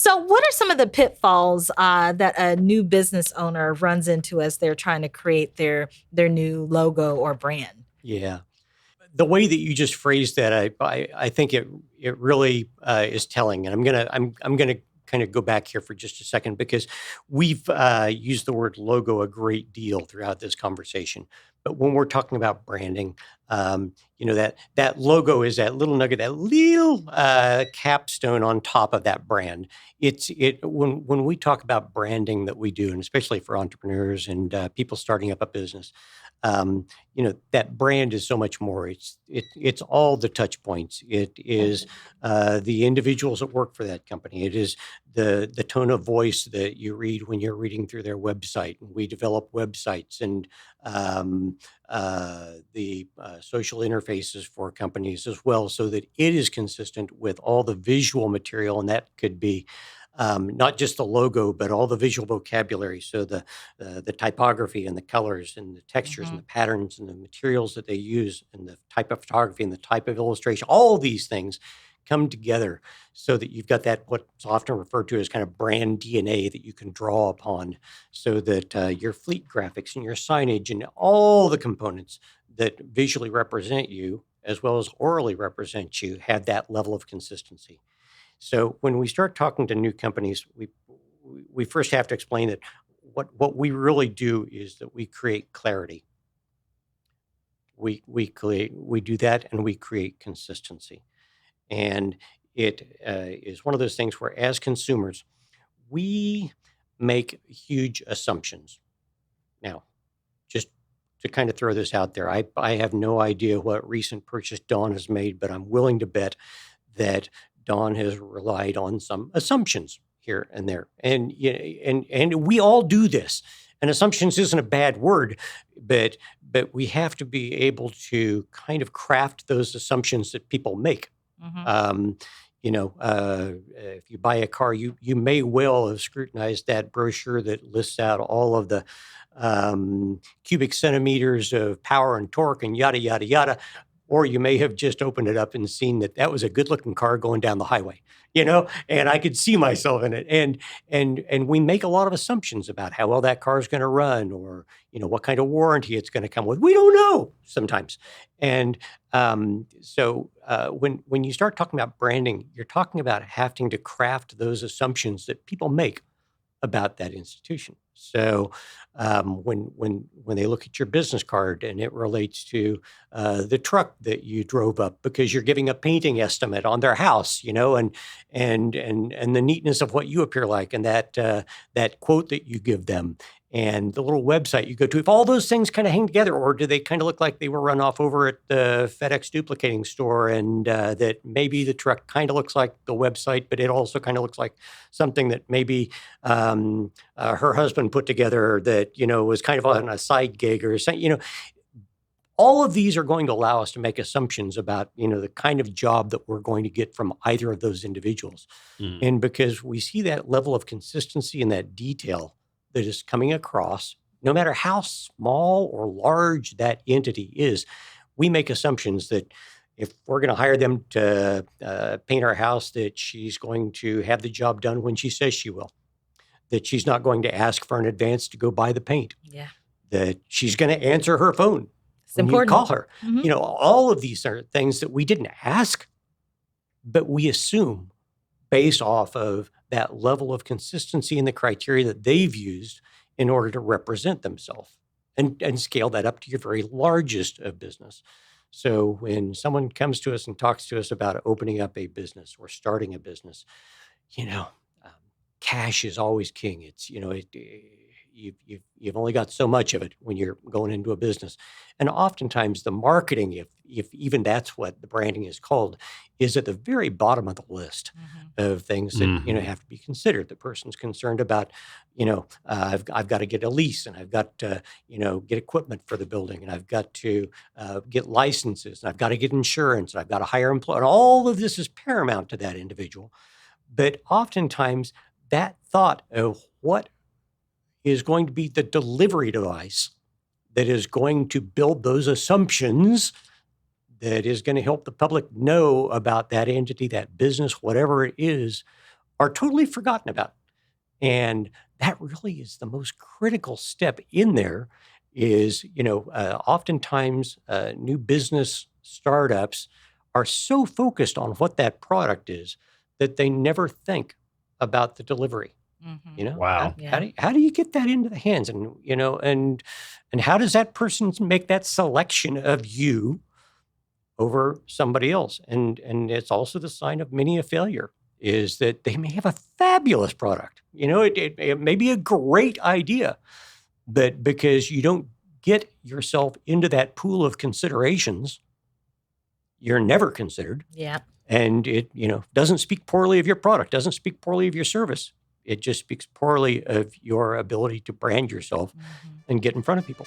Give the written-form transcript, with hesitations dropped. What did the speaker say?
So, what are some of the pitfalls that a new business owner runs into as they're trying to create their new logo or brand? Yeah. The way that you just phrased that, I think it really is telling. And I'm gonna kind of go back here for just a second because we've used the word logo a great deal throughout this conversation. But when we're talking about branding, that logo is that little nugget, that little capstone on top of that brand. When we talk about branding that we do, and especially for entrepreneurs and people starting up a business. Um, that brand is so much more. It's all the touch points. It is the individuals that work for that company. It is the tone of voice that you read when you're reading through their website. And we develop websites and the social interfaces for companies as well, so that it is consistent with all the visual material, and that could be. Not just the logo, but all the visual vocabulary. So the typography and the colors and the textures and Hmm. the patterns and the materials that they use and the type of photography and the type of illustration, all these things come together so that you've got that what's often referred to as kind of brand DNA that you can draw upon, so that your fleet graphics and your signage and all the components that visually represent you as well as orally represent you have that level of consistency. So when we start talking to new companies, we first have to explain that what we really do is that we create clarity. We do that, and we create consistency. And it is one of those things where, as consumers, we make huge assumptions. Now, just to kind of throw this out there, I have no idea what recent purchase Dawn has made, but I'm willing to bet that Dawn has relied on some assumptions here and there. And and we all do this. And assumptions isn't a bad word, but we have to be able to kind of craft those assumptions that people make. Hmm. Um, if you buy a car, you may well have scrutinized that brochure that lists out all of the cubic centimeters of power and torque and yada yada yada. Or you may have just opened it up and seen that that was a good-looking car going down the highway, and I could see myself in it. And we make a lot of assumptions about how well that car is going to run, or what kind of warranty it's going to come with. We don't know sometimes, and when you start talking about branding, you're talking about having to craft those assumptions that people make about that institution. So when they look at your business card and it relates to the truck that you drove up because you're giving a painting estimate on their house, and the neatness of what you appear like, and that quote that you give them, and the little website you go to, if all those things kind of hang together, or do they kind of look like they were run off over at the FedEx duplicating store, and that maybe the truck kind of looks like the website, but it also kind of looks like something that maybe her husband put together that, was kind of on a side gig or something, all of these are going to allow us to make assumptions about, the kind of job that we're going to get from either of those individuals. Mm. And because we see that level of consistency and that detail that is coming across, no matter how small or large that entity is, we make assumptions that if we're going to hire them to paint our house, that she's going to have the job done when she says she will, that she's not going to ask for an advance to go buy the paint, Yeah, that she's going to answer her phone it's when you important. call her. Hmm. All of these are things that we didn't ask, but we assume based off of that level of consistency and the criteria that they've used in order to represent themselves, and scale that up to your very largest of business. So when someone comes to us and talks to us about opening up a business or starting a business, you know, um, cash is always king. It's, you've only got so much of it when you're going into a business. And oftentimes the marketing, if even that's what the branding is called, is at the very bottom of the list Hmm. of things that, have to be considered. The person's concerned about, I've got to get a lease, and I've got to, get equipment for the building, and I've got to get licenses, and I've got to get insurance, and I've got to hire employees. And all of this is paramount to that individual. But oftentimes that thought of what is going to be the delivery device that is going to build those assumptions, that is going to help the public know about that entity, that business, whatever it is, are totally forgotten about. And that really is the most critical step in there is, oftentimes new business startups are so focused on what that product is that they never think about the delivery. How, Wow. how, Yeah. do, how do you get that into the hands? And, and how does that person make that selection of you over somebody else? And it's also the sign of many a failure is that they may have a fabulous product. It may be a great idea, but because you don't get yourself into that pool of considerations, you're never considered. Yeah. And it, doesn't speak poorly of your product, doesn't speak poorly of your service. It just speaks poorly of your ability to brand yourself and get in front of people.